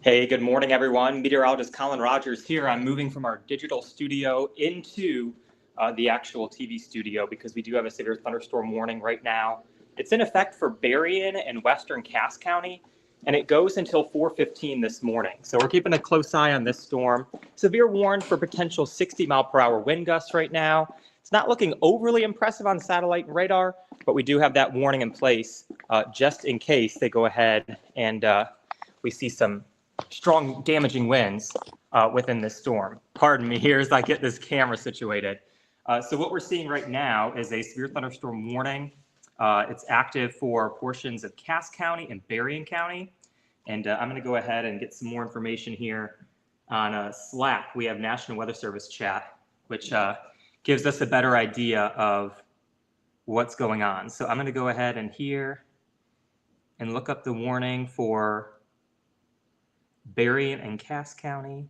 Hey, good morning, everyone. Meteorologist Collin Rogers here. I'm moving from our digital studio into the actual TV studio because we do have a severe thunderstorm warning right now. It's in effect for Berrien and western Cass County, and it goes until 4:15 this morning. So we're keeping a close eye on this storm. Severe warned for potential 60-mile-per-hour wind gusts right now. It's not looking overly impressive on satellite and radar, but we do have that warning in place just in case they go ahead and we see some strong damaging winds within this storm. Pardon me here as I get this camera situated. So what we're seeing right now is a severe thunderstorm warning. It's active for portions of Cass County and Berrien County. And I'm going to go ahead and get some more information here on Slack. We have National Weather Service chat, which gives us a better idea of what's going on. So I'm going to go ahead and here and look up the warning for Berrien and Cass County.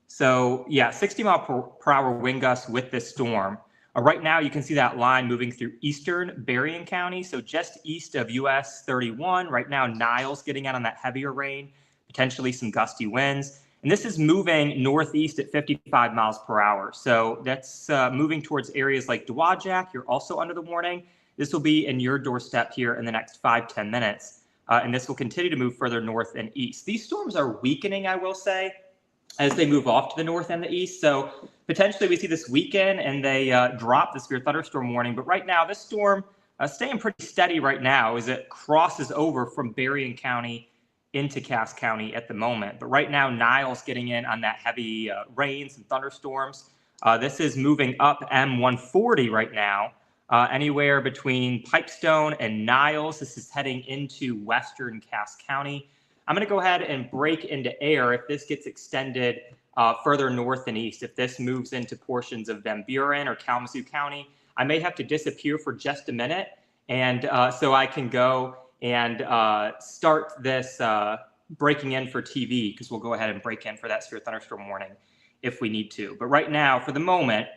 So yeah, 60-mile-per-hour wind gusts with this storm. Right now, you can see that line moving through eastern Berrien County, so just east of US 31. Right now, Niles getting out on that heavier rain, potentially some gusty winds. And this is moving northeast at 55 miles per hour. So that's moving towards areas like Dowagiac. You're also under the warning. This will be in your doorstep here in the next 5-10 minutes. And this will continue to move further north and east. These storms are weakening, I will say, as they move off to the north and the east. So potentially we see this weekend and they drop the severe thunderstorm warning. But right now, this storm staying pretty steady right now as it crosses over from Berrien County into Cass County at the moment. But right now, Niles getting in on that heavy rains and thunderstorms. This is moving up M140 right now. Anywhere between Pipestone and Niles. This is heading into western Cass County. I'm going to go ahead and break into air if this gets extended further north and east. If this moves into portions of Van Buren or Kalamazoo County, I may have to disappear for just a minute, and so I can go and start this breaking in for TV, because we'll go ahead and break in for that severe thunderstorm warning if we need to. But right now, for the moment,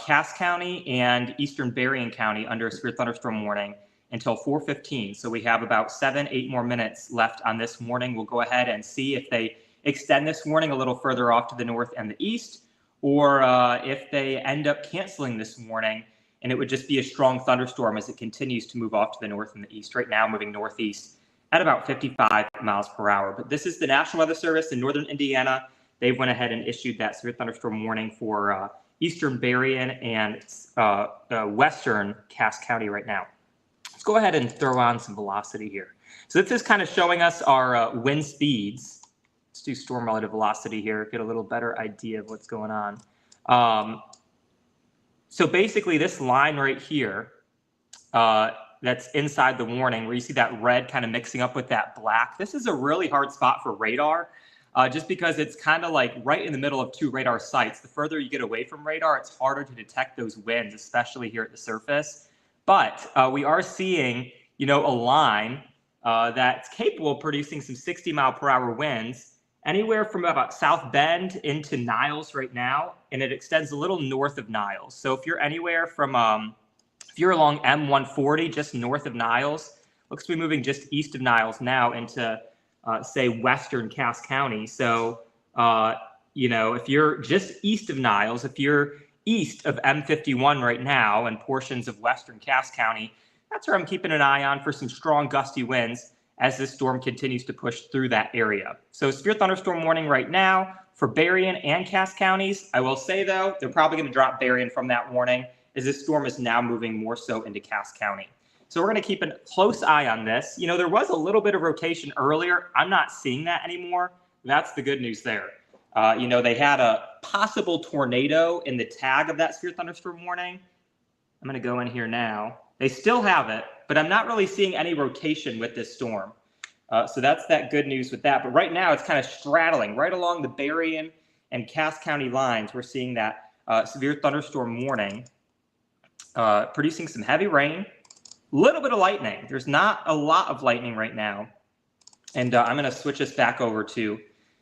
Cass County and eastern Berrien County under a severe thunderstorm warning until 4:15. So we have about 7-8 more minutes left on this warning. We'll go ahead and see if they extend this warning a little further off to the north and the east, or if they end up canceling this warning, and it would just be a strong thunderstorm as it continues to move off to the north and the east. Right now, moving northeast at about 55 miles per hour. But this is the National Weather Service in northern Indiana. They went ahead and issued that severe thunderstorm warning for eastern Berrien and western Cass County right now. Let's go ahead and throw on some velocity here. So this is kind of showing us our wind speeds. Let's do storm relative velocity here, get a little better idea of what's going on. So basically this line right here, that's inside the warning, where you see that red kind of mixing up with that black. This is a really hard spot for radar. Just because it's kind of like right in the middle of two radar sites. The further you get away from radar, it's harder to detect those winds, especially here at the surface. But we are seeing, a line that's capable of producing some 60-mile-per-hour winds, anywhere from about South Bend into Niles right now, and it extends a little north of Niles. So if you're anywhere from, if you're along M140, just north of Niles, looks to be moving just east of Niles now into say western Cass County. So, if you're just east of Niles, if you're east of M51 right now and portions of western Cass County, that's where I'm keeping an eye on for some strong gusty winds as this storm continues to push through that area. So severe thunderstorm warning right now for Berrien and Cass counties. I will say, though, they're probably going to drop Berrien from that warning as this storm is now moving more so into Cass County. So we're going to keep a close eye on this. There was a little bit of rotation earlier. I'm not seeing that anymore. That's the good news there. They had a possible tornado in the tag of that severe thunderstorm warning. I'm going to go in here now. They still have it, but I'm not really seeing any rotation with this storm. So that's that good news with that. But right now, it's kind of straddling right along the Berrien and Cass County lines. We're seeing that severe thunderstorm warning producing some heavy rain. Little bit of lightning. There's not a lot of lightning right now. And I'm going to switch us back over to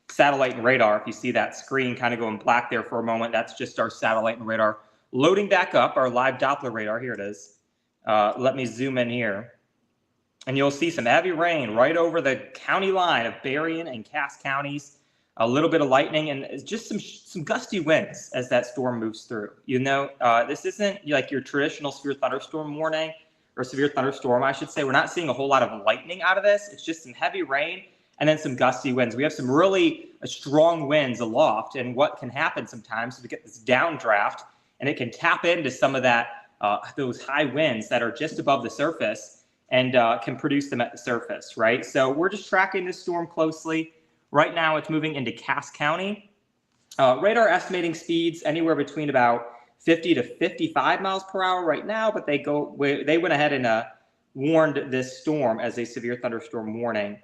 satellite and radar. If you see that screen kind of going black there for a moment, that's just our satellite and radar loading back up, our live Doppler radar. Here it is. Let me zoom in here. And you'll see some heavy rain right over the county line of Berrien and Cass counties. A little bit of lightning and just some gusty winds as that storm moves through. This isn't like your traditional severe thunderstorm warning, or severe thunderstorm, I should say. We're not seeing a whole lot of lightning out of this. It's just some heavy rain and then some gusty winds. We have some really strong winds aloft, and what can happen sometimes is we get this downdraft, and it can tap into some of that those high winds that are just above the surface and can produce them at the surface, right? So we're just tracking this storm closely. Right now, it's moving into Cass County. Radar estimating speeds anywhere between about 50 to 55 miles per hour right now, but they went ahead and warned this storm as a severe thunderstorm warning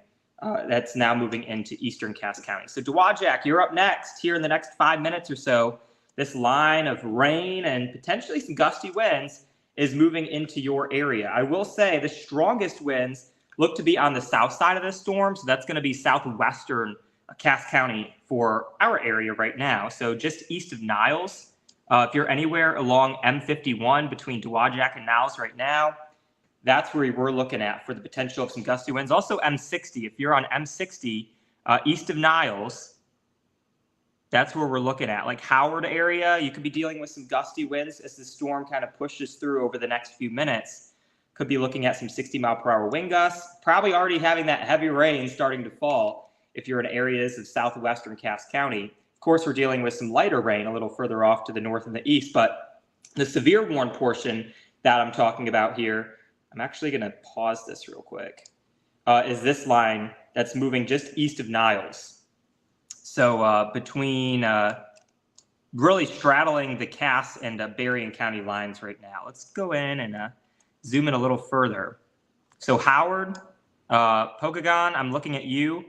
that's now moving into eastern Cass County. So Dowagiac, you're up next. Here in the next 5 minutes or so, this line of rain and potentially some gusty winds is moving into your area. I will say the strongest winds look to be on the south side of this storm. So that's going to be southwestern Cass County for our area right now. So just east of Niles. If you're anywhere along M51 between Dowagiac and Niles right now, that's where we're looking at for the potential of some gusty winds. Also M60, if you're on M60 east of Niles, that's where we're looking at. Like Howard area, you could be dealing with some gusty winds as the storm kind of pushes through over the next few minutes. Could be looking at some 60-mile-per-hour wind gusts, probably already having that heavy rain starting to fall if you're in areas of southwestern Cass County. Of course, we're dealing with some lighter rain a little further off to the north and the east, but the severe warn portion that I'm talking about here, I'm actually going to pause this real quick, is this line that's moving just east of Niles. So between really straddling the Cass and Berrien County lines right now. Let's go in and zoom in a little further. So Howard, Pokagon, I'm looking at you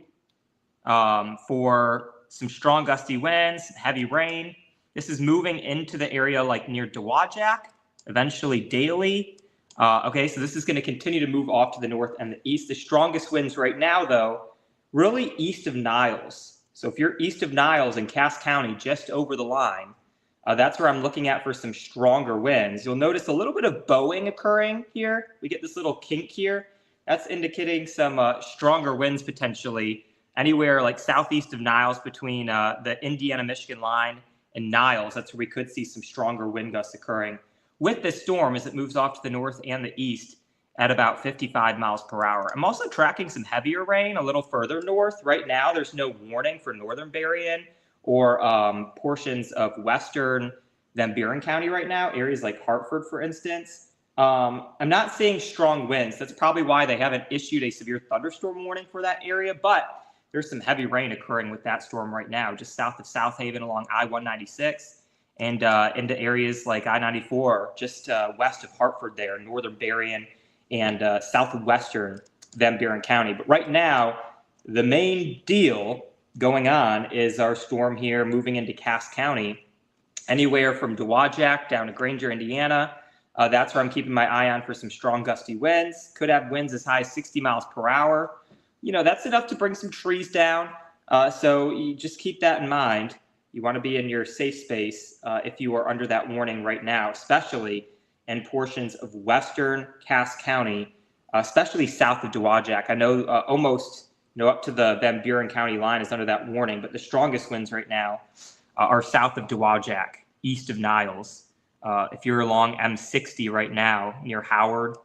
for some strong gusty winds, heavy rain. This is moving into the area like near Dowagiac, eventually Daly. Okay, so this is going to continue to move off to the north and the east. The strongest winds right now, though, really east of Niles. So if you're east of Niles in Cass County, just over the line, that's where I'm looking at for some stronger winds. You'll notice a little bit of bowing occurring here. We get this little kink here. That's indicating some stronger winds potentially anywhere like southeast of Niles between the Indiana-Michigan line and Niles. That's where we could see some stronger wind gusts occurring with this storm as it moves off to the north and the east at about 55 miles per hour. I'm also tracking some heavier rain a little further north. Right now, there's no warning for northern Berrien or portions of western Van Buren County right now, areas like Hartford, for instance. I'm not seeing strong winds. That's probably why they haven't issued a severe thunderstorm warning for that area, but there's some heavy rain occurring with that storm right now, just south of South Haven along I-196 and into areas like I-94, just west of Hartford there, northern Berrien and southwestern Van Buren County. But right now, the main deal going on is our storm here moving into Cass County, anywhere from Dowagiac down to Granger, Indiana. That's where I'm keeping my eye on for some strong gusty winds. Could have winds as high as 60 miles per hour. You know, that's enough to bring some trees down. So you just keep that in mind. You want to be in your safe space if you are under that warning right now, especially in portions of western Cass County, especially south of Dowagiac. I know almost up to the Van Buren County line is under that warning, but the strongest winds right now are south of Dowagiac, east of Niles. If you're along M60 right now near Howard,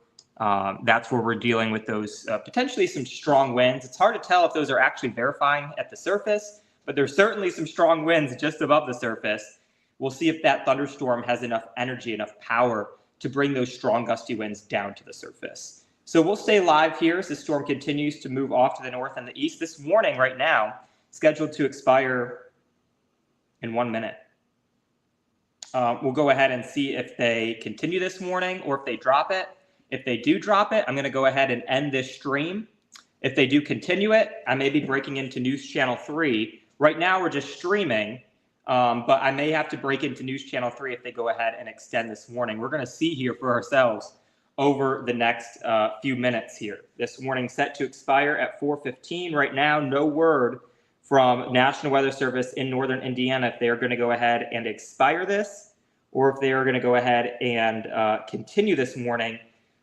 that's where we're dealing with those potentially some strong winds. It's hard to tell if those are actually verifying at the surface, but there's certainly some strong winds just above the surface. We'll see if that thunderstorm has enough energy, enough power to bring those strong gusty winds down to the surface. So we'll stay live here as the storm continues to move off to the north and the east. This warning right now scheduled to expire in 1 minute. We'll go ahead and see if they continue this warning or if they drop it. If they do drop it, I'm going to go ahead and end this stream. If they do continue it, I may be breaking into News Channel 3. Right now, we're just streaming, but I may have to break into News Channel 3 if they go ahead and extend this warning. We're going to see here for ourselves over the next few minutes here. This warning set to expire at 4:15. Right now, no word from National Weather Service in northern Indiana if they are going to go ahead and expire this or if they are going to go ahead and continue this warning.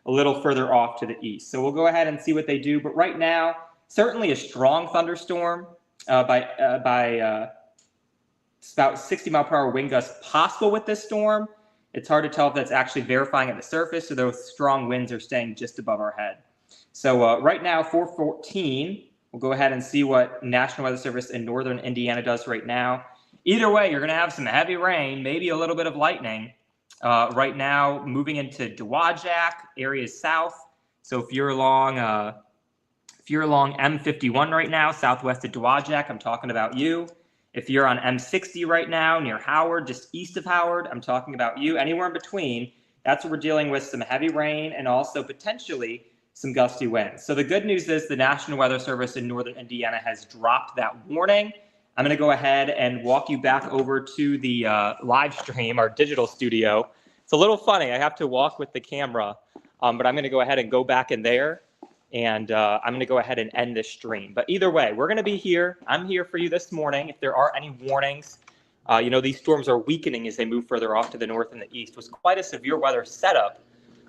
a little further off to the east. So we'll go ahead and see what they do. But right now, certainly a strong thunderstorm by about 60-mile-per-hour wind gusts possible with this storm. It's hard to tell if that's actually verifying at the surface, or those strong winds are staying just above our head. So right now, 4:14, we'll go ahead and see what National Weather Service in northern Indiana does right now. Either way, you're going to have some heavy rain, maybe a little bit of lightning. Right now, moving into Dowagiac, areas south. So if you're along M51 right now, southwest of Dowagiac, I'm talking about you. If you're on M60 right now, near Howard, just east of Howard, I'm talking about you. Anywhere in between, that's what we're dealing with, some heavy rain and also potentially some gusty winds. So the good news is the National Weather Service in northern Indiana has dropped that warning. I'm going to go ahead and walk you back over to the live stream, our digital studio. It's a little funny. I have to walk with the camera, but I'm going to go ahead and go back in there. And I'm going to go ahead and end this stream. But either way, we're going to be here. I'm here for you this morning. If there are any warnings, these storms are weakening as they move further off to the north and the east. It was quite a severe weather setup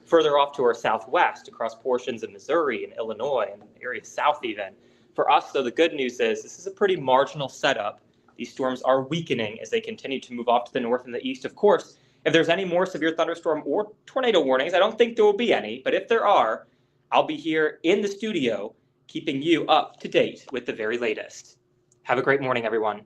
further off to our southwest across portions of Missouri and Illinois and areas south even. For us, though, the good news is this is a pretty marginal setup. These storms are weakening as they continue to move off to the north and the east. Of course, if there's any more severe thunderstorm or tornado warnings, I don't think there will be any, but if there are, I'll be here in the studio keeping you up to date with the very latest. Have a great morning, everyone.